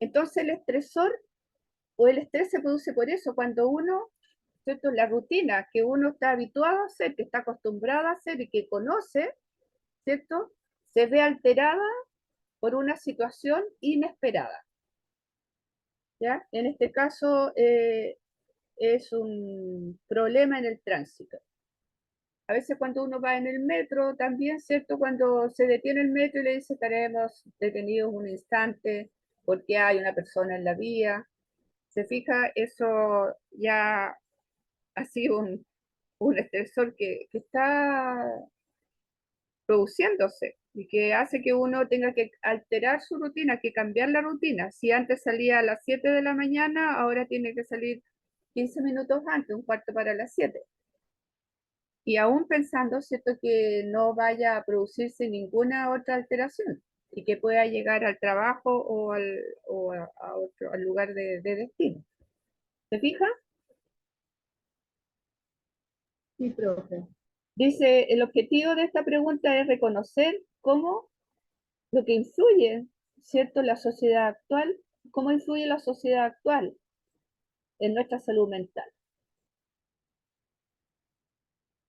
Entonces el estresor o el estrés se produce por eso, cuando uno, ¿cierto? La rutina que uno está habituado a hacer, que está acostumbrado a hacer y que conoce, ¿cierto? Se ve alterada por una situación inesperada, ¿ya? En este caso es un problema en el tránsito. A veces cuando uno va en el metro, también, ¿cierto? Cuando se detiene el metro y le dice estaremos detenidos un instante porque hay una persona en la vía, se fija, eso ya ha sido un estresor que está produciéndose y que hace que uno tenga que alterar su rutina, que cambiar la rutina. Si antes salía a las 7 de la mañana, ahora tiene que salir 15 minutos antes, un cuarto para las 7. Y aún pensando, ¿cierto?, que no vaya a producirse ninguna otra alteración y que pueda llegar al trabajo a otro, al lugar de destino. ¿Se fija? Sí, profe. Dice, el objetivo de esta pregunta es reconocer cómo lo que influye, ¿cierto?, la sociedad actual, cómo influye la sociedad actual en nuestra salud mental.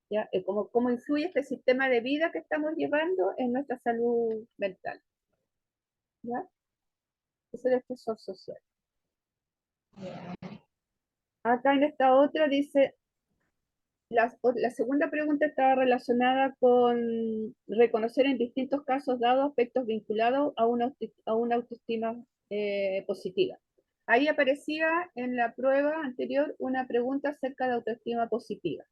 ¿Ya? Cómo influye este sistema de vida que estamos llevando en nuestra salud mental. ¿Ya? Es el estresor social. Acá en esta otra dice, la segunda pregunta estaba relacionada con reconocer en distintos casos dados aspectos vinculados a una autoestima positiva. Ahí aparecía en la prueba anterior una pregunta acerca de autoestima positiva,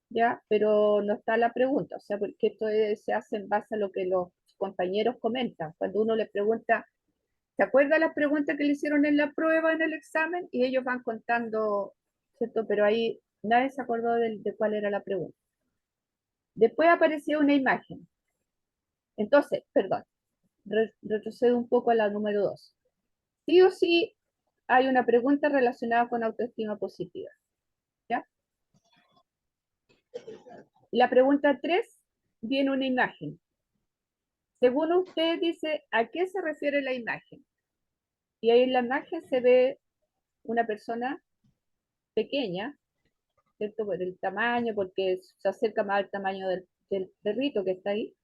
¿ya? Pero no está la pregunta, o sea, porque se hace en base a lo que los compañeros comentan. Cuando uno le pregunta, ¿se acuerda las preguntas que le hicieron en la prueba, en el examen? Y ellos van contando, ¿cierto? Pero ahí nadie se acordó de cuál era la pregunta. Después apareció una imagen. Entonces, perdón, retrocedo un poco a la número 2. Sí o sí hay una pregunta relacionada con autoestima positiva, ¿ya? La pregunta 3 viene una imagen. Según usted dice, ¿a qué se refiere la imagen? Y ahí en la imagen se ve una persona pequeña, ¿cierto? Por el tamaño, porque se acerca más al tamaño del perrito que está ahí.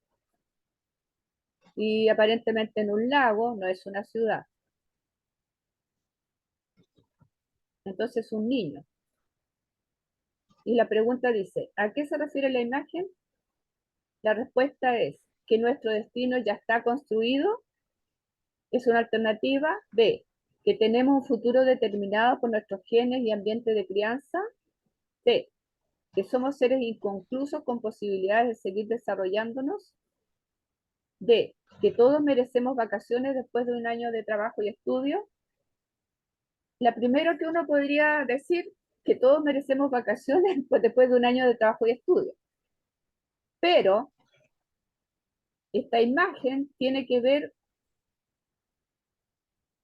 Y aparentemente en un lago, no es una ciudad. Entonces un niño. Y la pregunta dice, ¿a qué se refiere la imagen? La respuesta es que nuestro destino ya está construido, es una alternativa. B, que tenemos un futuro determinado por nuestros genes y ambiente de crianza. C, que somos seres inconclusos con posibilidades de seguir desarrollándonos. D, que todos merecemos vacaciones después de un año de trabajo y estudio. La primera que uno podría decir, que todos merecemos vacaciones pues después de un año de trabajo y estudio. Pero esta imagen tiene que ver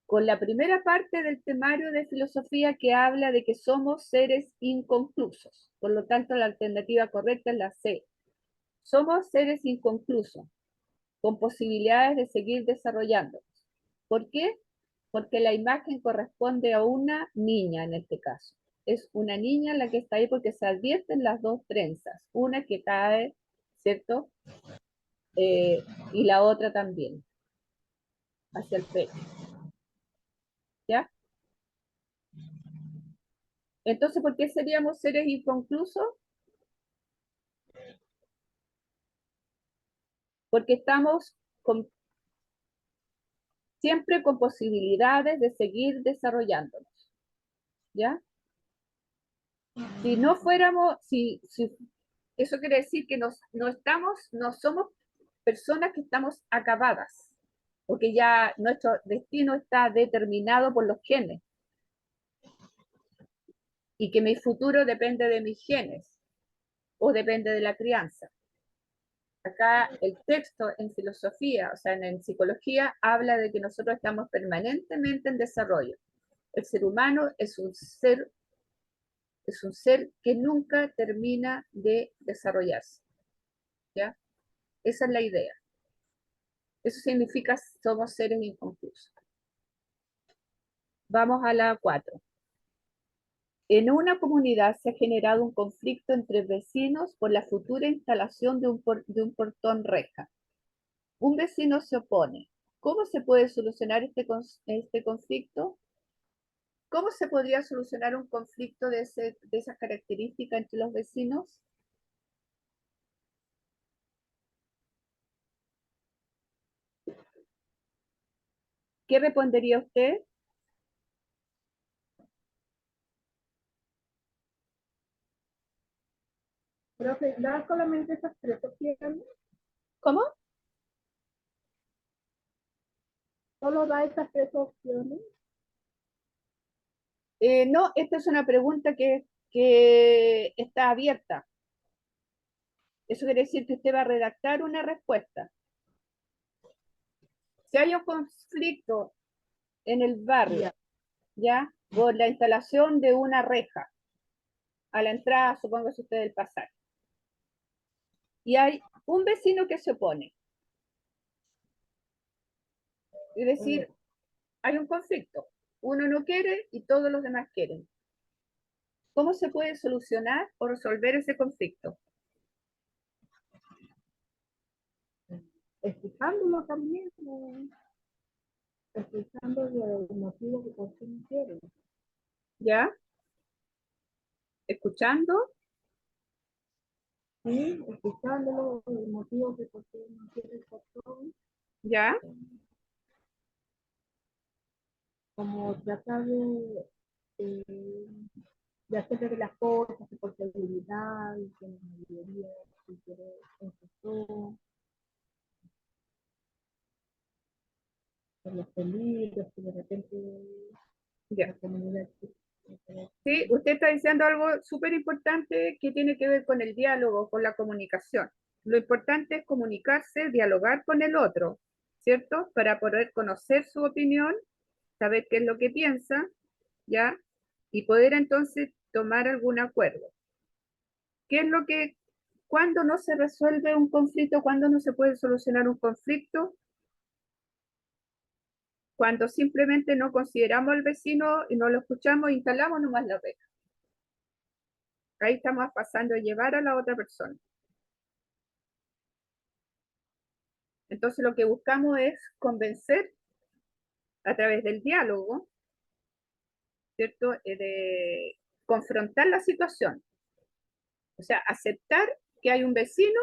con la primera parte del temario de filosofía que habla de que somos seres inconclusos. Por lo tanto, la alternativa correcta es la C. Somos seres inconclusos, con posibilidades de seguir desarrollándonos. ¿Por qué? Porque la imagen corresponde a una niña en este caso. Es una niña la que está ahí porque se advierten las dos trenzas, una que cae, ¿cierto? Y la otra también, hacia el pecho. ¿Ya? Entonces, ¿por qué seríamos seres inconclusos? Porque estamos siempre con posibilidades de seguir desarrollándonos. ¿Ya? Si no fuéramos, eso quiere decir que no somos personas que estamos acabadas, porque ya nuestro destino está determinado por los genes y que mi futuro depende de mis genes o depende de la crianza. Acá el texto en filosofía, o sea, en psicología, habla de que nosotros estamos permanentemente en desarrollo. El ser humano es un ser que nunca termina de desarrollarse. ¿Ya? Esa es la idea. Eso significa somos seres inconclusos. Vamos a la 4. En una comunidad se ha generado un conflicto entre vecinos por la futura instalación de un portón reja. Un vecino se opone. ¿Cómo se puede solucionar este conflicto? ¿Cómo se podría solucionar un conflicto de esas características entre los vecinos? ¿Qué respondería usted? Profe, da solamente esas tres opciones, ¿Cómo? solo da esas tres opciones. No, esta es una pregunta que está abierta. Eso quiere decir que usted va a redactar una respuesta. Si hay un conflicto en el barrio, Ya. ¿ya? Por la instalación de una reja a la entrada, supongo que usted del pasaje. Y hay un vecino que se opone. Es decir, hay un conflicto. Uno no quiere y todos los demás quieren. ¿Cómo se puede solucionar o resolver ese conflicto? Escuchándolo también, escuchando el motivo que por qué no quieren. ¿Ya? Escuchando, Sí, escuchándolo, el motivo que por qué no quiere el patrón, ¿ya? como tratar eh, de hacerle las cosas por seguridad, y que la mayoría si quiere eso, por los peligros, que de repente Ya. la comunidad. Sí, usted está diciendo algo súper importante que tiene que ver con el diálogo, con la comunicación. Lo importante es comunicarse, dialogar con el otro, ¿cierto? Para poder conocer su opinión, saber qué es lo que piensa, ¿ya? Y poder entonces tomar algún acuerdo. ¿Qué es lo que, cuando no se resuelve un conflicto, cuando no se puede solucionar un conflicto? Cuando simplemente no consideramos al vecino y no lo escuchamos, instalamos nomás la reja. Ahí estamos pasando a llevar a la otra persona. Entonces lo que buscamos es convencer a través del diálogo, ¿cierto? De confrontar la situación. O sea, aceptar que hay un vecino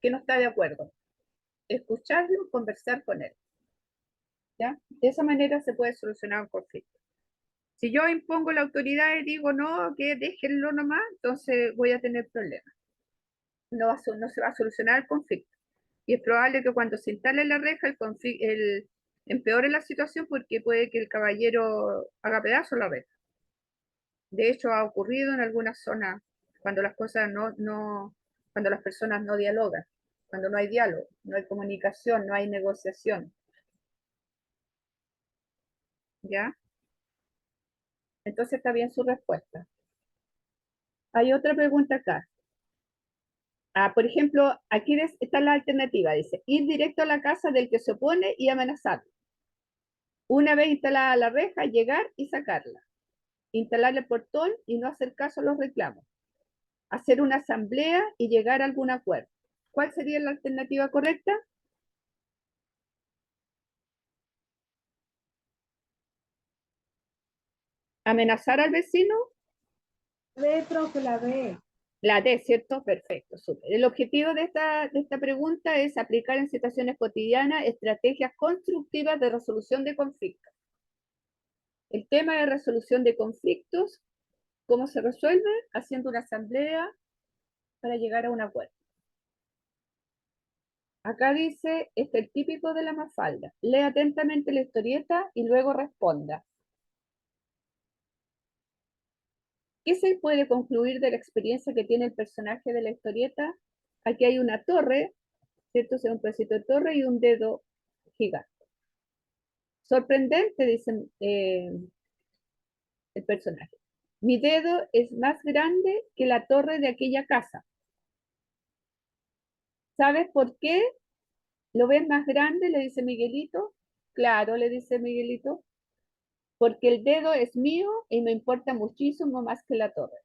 que no está de acuerdo. Escucharlo, conversar con él. ¿Ya? De esa manera se puede solucionar un conflicto. Si yo impongo la autoridad y digo no, que déjenlo nomás, entonces voy a tener problemas. No se va a solucionar el conflicto. Y es probable que cuando se instale la reja, empeore la situación porque puede que el caballero haga pedazo la reja. De hecho, ha ocurrido en algunas zonas cuando las cosas cuando las personas no dialogan, cuando no hay diálogo, no hay comunicación, no hay negociación. ¿Ya? Entonces está bien su respuesta. Hay otra pregunta acá. Por ejemplo, aquí está la alternativa, dice, ir directo a la casa del que se opone y amenazarlo. Una vez instalada la reja, llegar y sacarla. Instalar el portón y no hacer caso a los reclamos. Hacer una asamblea y llegar a algún acuerdo. ¿Cuál sería la alternativa correcta? ¿Amenazar al vecino? Que la ve. La D, ¿cierto? Perfecto, súper. El objetivo de esta pregunta es aplicar en situaciones cotidianas estrategias constructivas de resolución de conflictos. El tema de resolución de conflictos, ¿cómo se resuelve? Haciendo una asamblea para llegar a un acuerdo. Acá dice, es el típico de la Mafalda. Lea atentamente la historieta y luego responda. ¿Qué se puede concluir de la experiencia que tiene el personaje de la historieta? Aquí hay una torre, ¿cierto? O sea, un pedacito de torre y un dedo gigante. Sorprendente, dice el personaje. Mi dedo es más grande que la torre de aquella casa. ¿Sabes por qué lo ves más grande? Le dice Miguelito. Claro, le dice Miguelito. porque el dedo es mío y me importa muchísimo más que la torre.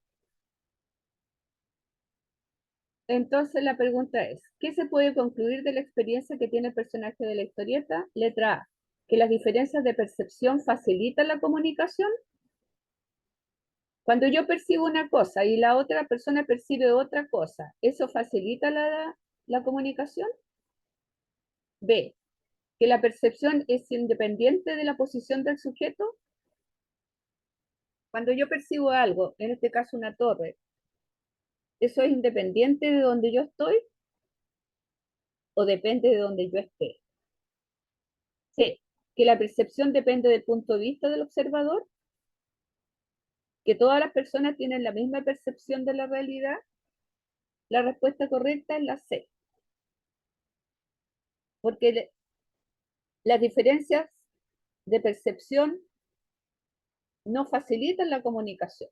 Entonces la pregunta es, ¿qué se puede concluir de la experiencia que tiene el personaje de la historieta? Letra A, que las diferencias de percepción facilitan la comunicación. Cuando yo percibo una cosa y la otra persona percibe otra cosa, ¿eso facilita la comunicación? B, que la percepción es independiente de la posición del sujeto. Cuando yo percibo algo, en este caso una torre, ¿eso es independiente de donde yo estoy o depende de donde yo esté? C, que la percepción depende del punto de vista del observador, que todas las personas tienen la misma percepción de la realidad. La respuesta correcta es la C, porque las diferencias de percepción no facilitan la comunicación,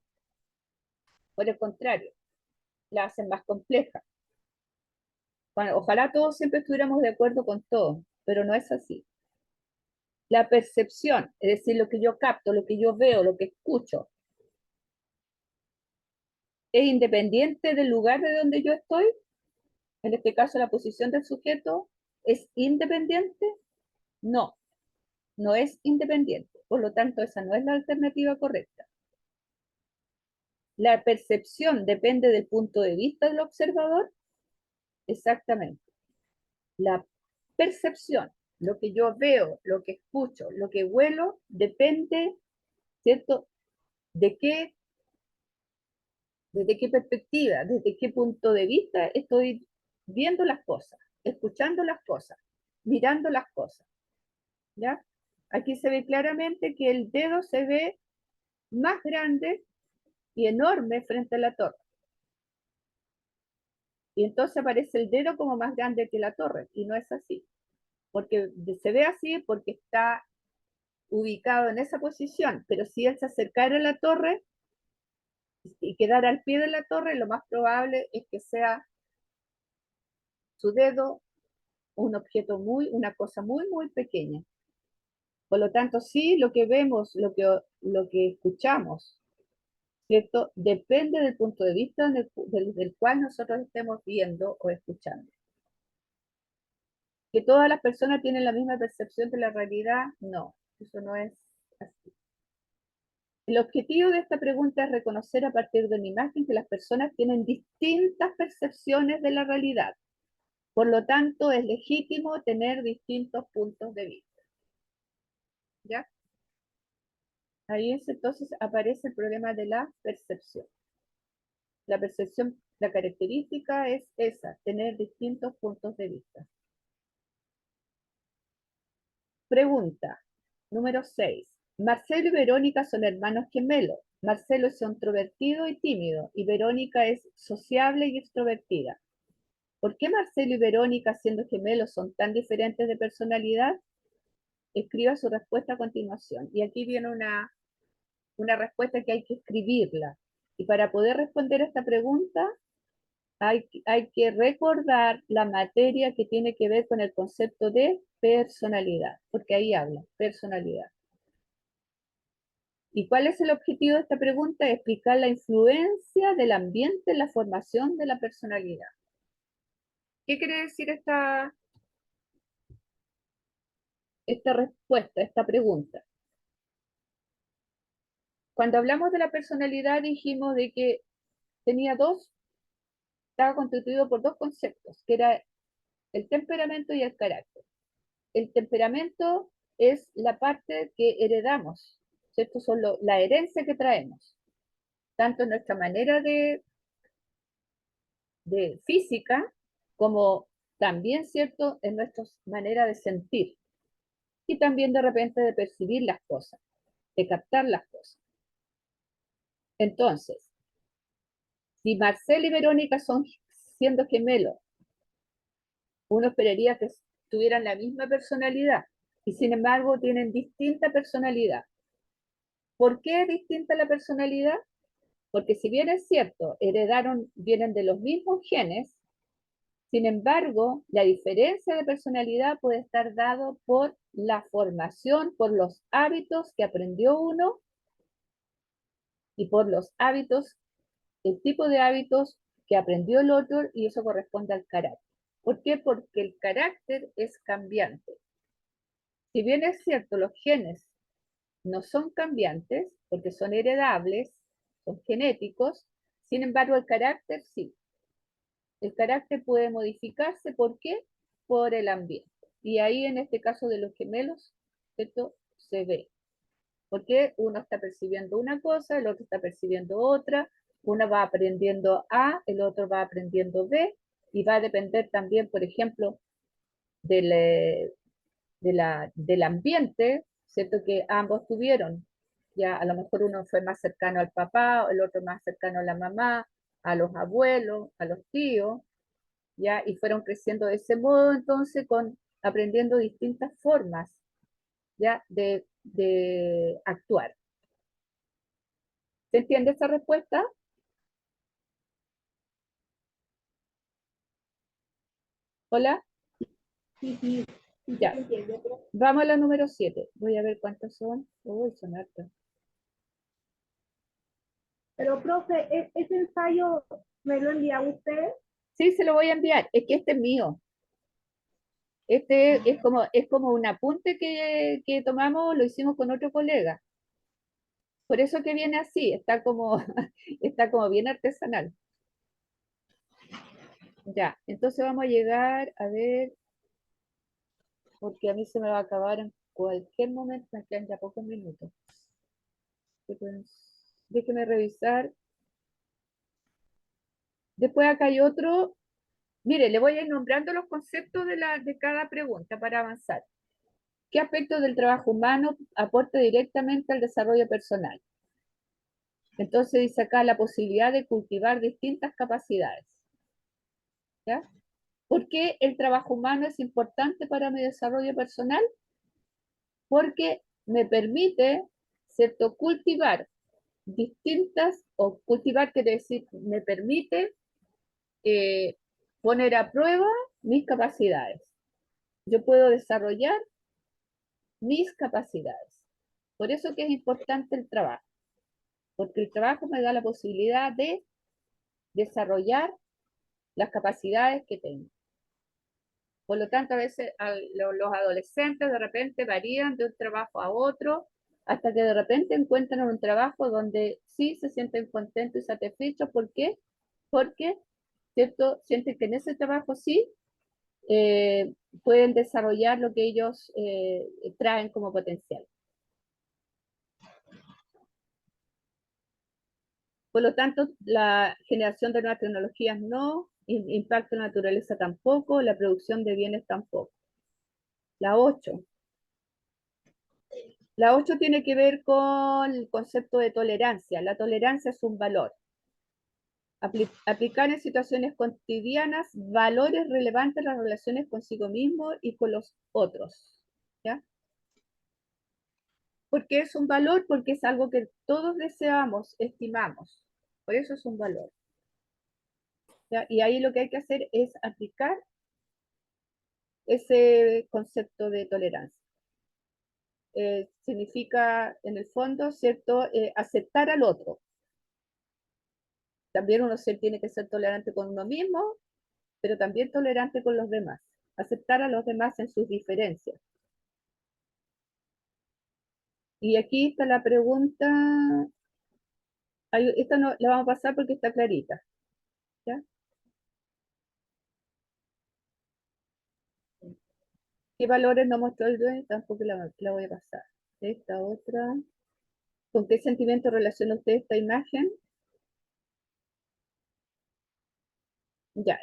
por el contrario, la hacen más compleja. Bueno, ojalá todos siempre estuviéramos de acuerdo con todo, pero no es así. La percepción, es decir, lo que yo capto, lo que yo veo, lo que escucho, es independiente del lugar de donde yo estoy. En este caso, la posición del sujeto es independiente. No, no es independiente. Por lo tanto, esa no es la alternativa correcta. La percepción depende del punto de vista del observador. Exactamente. La percepción, lo que yo veo, lo que escucho, lo que huelo, depende, ¿cierto? De qué, desde qué perspectiva, desde qué punto de vista estoy viendo las cosas, escuchando las cosas, mirando las cosas, ¿ya? Aquí se ve claramente que el dedo se ve más grande y enorme frente a la torre. Y entonces aparece el dedo como más grande que la torre, y no es así. Porque se ve así porque está ubicado en esa posición, pero si él se acercara a la torre y quedara al pie de la torre, lo más probable es que sea su dedo un objeto una cosa muy, muy pequeña. Por lo tanto, sí, lo que vemos, lo que escuchamos, ¿cierto? Depende del punto de vista del cual nosotros estemos viendo o escuchando. ¿Que todas las personas tienen la misma percepción de la realidad? No, eso no es así. El objetivo de esta pregunta es reconocer a partir de una imagen que las personas tienen distintas percepciones de la realidad. Por lo tanto, es legítimo tener distintos puntos de vista. ¿Ya? Ahí entonces aparece el problema de la percepción. La percepción, la característica es esa, tener distintos puntos de vista. Pregunta número 6. Marcelo y Verónica son hermanos gemelos. Marcelo es introvertido y tímido, y Verónica es sociable y extrovertida. ¿Por qué Marcelo y Verónica, siendo gemelos, son tan diferentes de personalidad? Escriba su respuesta a continuación. Y aquí viene una respuesta que hay que escribirla. Y para poder responder a esta pregunta, hay que recordar la materia que tiene que ver con el concepto de personalidad, porque ahí habla, personalidad. ¿Y cuál es el objetivo de esta pregunta? Explicar la influencia del ambiente en la formación de la personalidad. ¿Qué quiere decir esta respuesta, esta pregunta? Cuando hablamos de la personalidad dijimos de que estaba constituido por dos conceptos, que era el temperamento y el carácter. El temperamento es la parte que heredamos, ¿cierto? Son la herencia que traemos, tanto en nuestra manera de física como también, ¿cierto?, en nuestra manera de sentir y también de repente de percibir las cosas, de captar las cosas. Entonces, si Marcel y Verónica son siendo gemelos, uno esperaría que tuvieran la misma personalidad y sin embargo tienen distinta personalidad. ¿Por qué es distinta la personalidad? Porque si bien es cierto, vienen de los mismos genes, Sin embargo, la diferencia de personalidad puede estar dado por la formación, por los hábitos que aprendió uno y por los hábitos, el tipo de hábitos que aprendió el otro, y eso corresponde al carácter. ¿Por qué? Porque el carácter es cambiante. Si bien es cierto, los genes no son cambiantes porque son heredables, son genéticos, sin embargo el carácter sí. El carácter puede modificarse, ¿por qué? Por el ambiente. Y ahí en este caso de los gemelos, esto se ve. Porque uno está percibiendo una cosa, el otro está percibiendo otra, uno va aprendiendo A, el otro va aprendiendo B, y va a depender también, por ejemplo, del, del ambiente, ¿cierto? Que ambos tuvieron. Ya a lo mejor uno fue más cercano al papá, el otro más cercano a la mamá, a los abuelos, a los tíos, ya, y fueron creciendo de ese modo, entonces, aprendiendo distintas formas, ya, de actuar. ¿Se entiende esa respuesta? Hola, Sí, sí, sí, sí ya. se entiende, Vamos a la número 7. Voy a ver cuántas son. Uy, son hartas. pero profe, ese ensayo me lo envía usted. Sí, se lo voy a enviar. Es que este es mío. Este es como un apunte que tomamos, lo hicimos con otro colega. Por eso que viene así, está como, está como bien artesanal. Ya, entonces vamos a llegar a ver, porque a mí se me va a acabar en cualquier momento, me quedan ya pocos minutos. Déjeme revisar. Después acá hay otro. Mire, le voy a ir nombrando los conceptos de cada pregunta para avanzar. ¿Qué aspectos del trabajo humano aporta directamente al desarrollo personal? Entonces dice acá la posibilidad de cultivar distintas capacidades. ¿Ya? ¿Por qué el trabajo humano es importante para mi desarrollo personal? Porque me permite, ¿cierto?, cultivar distintas, o cultivar quiere decir, me permite poner a prueba mis capacidades. Yo puedo desarrollar mis capacidades. Por eso que es importante el trabajo, porque el trabajo me da la posibilidad de desarrollar las capacidades que tengo. Por lo tanto, a veces los adolescentes de repente varían de un trabajo a otro hasta que de repente encuentran un trabajo donde sí se sienten contentos y satisfechos. ¿Por qué? Porque, ¿cierto? Sienten que en ese trabajo sí eh, pueden desarrollar lo que ellos traen como potencial. Por lo tanto, la generación de nuevas tecnologías no, impacto en la naturaleza tampoco, la producción de bienes tampoco. La 8. La 8 tiene que ver con el concepto de tolerancia. La tolerancia es un valor. Aplicar en situaciones cotidianas valores relevantes en las relaciones consigo mismo y con los otros. ¿Ya? ¿Por qué es un valor? Porque es algo que todos deseamos, estimamos. Por eso es un valor. ¿Ya? Y ahí lo que hay que hacer es aplicar ese concepto de tolerancia. Significa, en el fondo, ¿cierto? Aceptar al otro. También uno tiene que ser tolerante con uno mismo, pero también tolerante con los demás. Aceptar a los demás en sus diferencias. Y aquí está la pregunta, esta no la vamos a pasar porque está clarita. ¿Ya? ¿Qué valores no mostró el dueño? Tampoco la voy a pasar. Esta otra. ¿Con qué sentimiento relaciona usted esta imagen? Ya,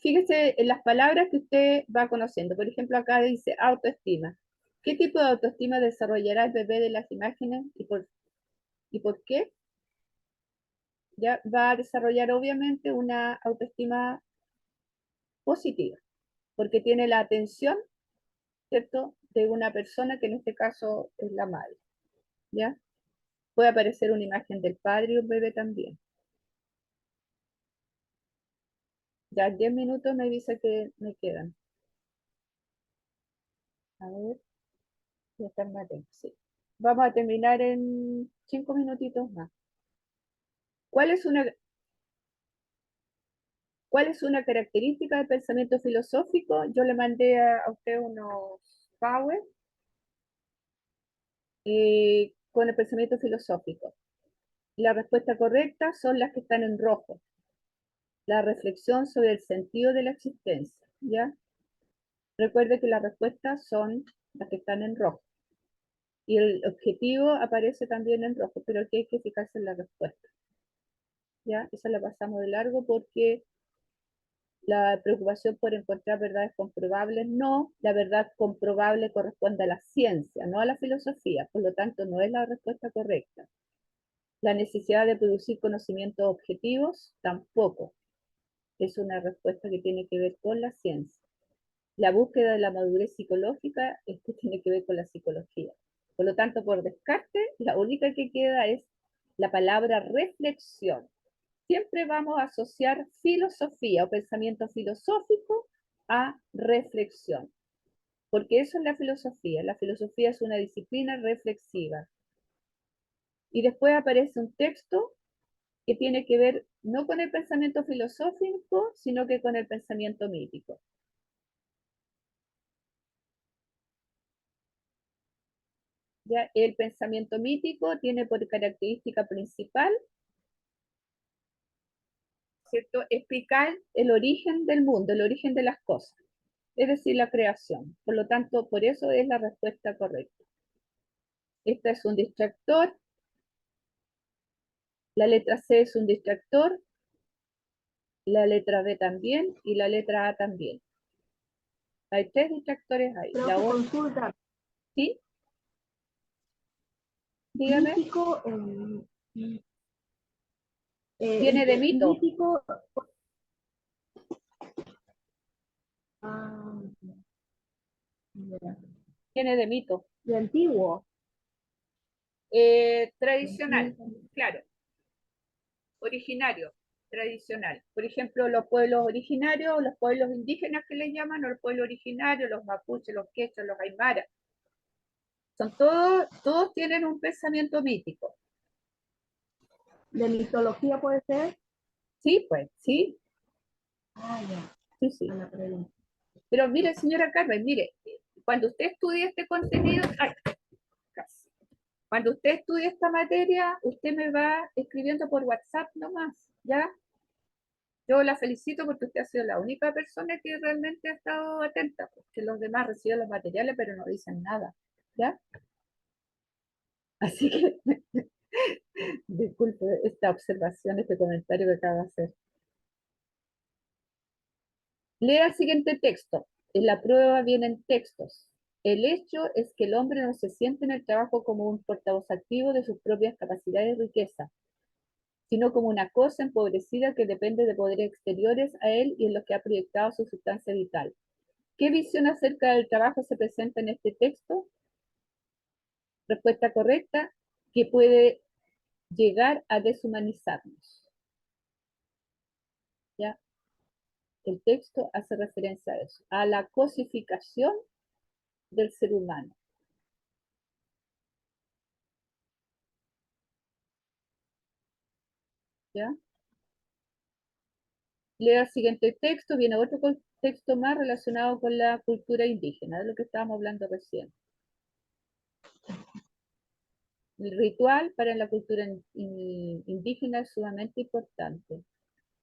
fíjese en las palabras que usted va conociendo. Por ejemplo, acá dice autoestima. ¿Qué tipo de autoestima desarrollará el bebé de las imágenes y por qué? Ya va a desarrollar obviamente una autoestima positiva, porque tiene la atención, ¿cierto?, de una persona que en este caso es la madre. ¿Ya? Puede aparecer una imagen del padre y un bebé también. Ya 10 minutos me dice que me quedan. A ver, ya está más tiempo, sí. Vamos a terminar en 5 minutitos más. ¿Cuál es una, ¿Cuál es una característica del pensamiento filosófico? Yo le mandé a usted unos power con el pensamiento filosófico. La respuesta correcta son las que están en rojo. La reflexión sobre el sentido de la existencia, ¿ya? Recuerde que las respuestas son las que están en rojo. Y el objetivo aparece también en rojo, pero aquí hay que fijarse en la respuesta. ¿Ya? Esa la pasamos de largo porque la preocupación por encontrar verdades comprobables, no, la verdad comprobable corresponde a la ciencia, no a la filosofía, por lo tanto no es la respuesta correcta. La necesidad de producir conocimientos objetivos, tampoco. Es una respuesta que tiene que ver con la ciencia. La búsqueda de la madurez psicológica, esto tiene que ver con la psicología. Por lo tanto, por descarte, la única que queda es la palabra reflexión. Siempre vamos a asociar filosofía o pensamiento filosófico a reflexión, porque eso es la filosofía. La filosofía es una disciplina reflexiva. Y después aparece un texto que tiene que ver no con el pensamiento filosófico, sino que con el pensamiento mítico. ¿Ya? El pensamiento mítico tiene por característica principal, ¿cierto?, explicar el origen del mundo, el origen de las cosas, es decir, la creación. Por lo tanto, por eso es la respuesta correcta. Esta es un distractor, la letra C es un distractor, la letra B también y la letra A también. Hay 3 distractores ahí. Creo La que O, consulta ¿sí? Dígame. mítico, Viene de mito, mítico, ah, ya. viene de mito. De antiguo, de Tradicional, antiguo. claro, originario, tradicional. Por ejemplo, los pueblos originarios, los pueblos indígenas que les llaman, o los pueblos originarios, los mapuches, los quechos, los aymaras, son todos tienen un pensamiento mítico. De mitología puede ser. Sí, pues, sí, Ah, ya, sí, a sí. la pregunta. Pero mire, señora Carmen, mire, cuando usted estudia este contenido, ay, casi. Cuando usted estudia esta materia, usted me va escribiendo por WhatsApp nomás, ¿ya? Yo la felicito porque usted ha sido la única persona que realmente ha estado atenta, porque los demás reciben los materiales pero no dicen nada, ¿ya? Así que disculpe esta observación, este comentario que acaba de hacer. Lea el siguiente texto. En la prueba vienen textos. El hecho es que el hombre no se siente en el trabajo como un portavoz activo de sus propias capacidades y riqueza, sino como una cosa empobrecida que depende de poderes exteriores a él y en los que ha proyectado su sustancia vital. ¿Qué visión acerca del trabajo se presenta en este texto? Respuesta correcta, que puede llegar a deshumanizarnos. ¿Ya? El texto hace referencia a eso, a la cosificación del ser humano. ¿Ya? Lea el siguiente texto, viene otro texto más relacionado con la cultura indígena, de lo que estábamos hablando recién. El ritual para la cultura indígena es sumamente importante.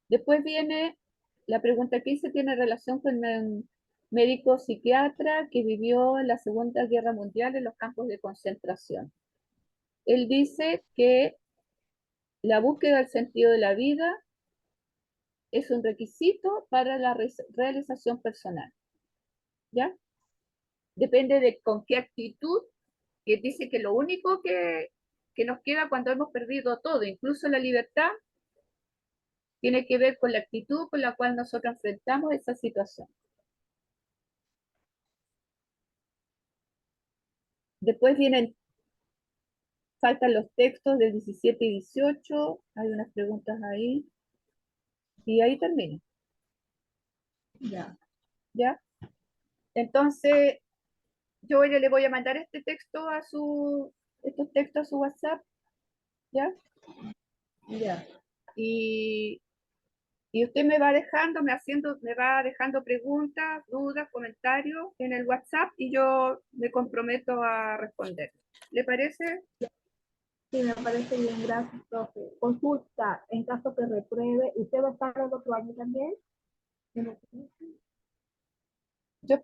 Después viene la pregunta que hice, tiene relación con un médico psiquiatra que vivió en la Segunda Guerra Mundial en los campos de concentración. Él dice que la búsqueda del sentido de la vida es un requisito para la realización personal, ¿ya? Depende de con qué actitud, que dice que lo único que nos queda cuando hemos perdido todo, incluso la libertad, tiene que ver con la actitud con la cual nosotros enfrentamos esa situación. Después faltan los textos del 17 y 18, hay unas preguntas ahí, y ahí termino. Ya, ¿ya? Entonces, yo le voy a mandar estos textos a su WhatsApp, ¿ya? ya. Y, y usted me va dejando, me va dejando preguntas, dudas, comentarios en el WhatsApp y yo me comprometo a responder. ¿Le parece? Sí, me parece bien, gracias, profe. Consulta, en caso que repruebe, ¿usted va a estar el otro año también? Yo espero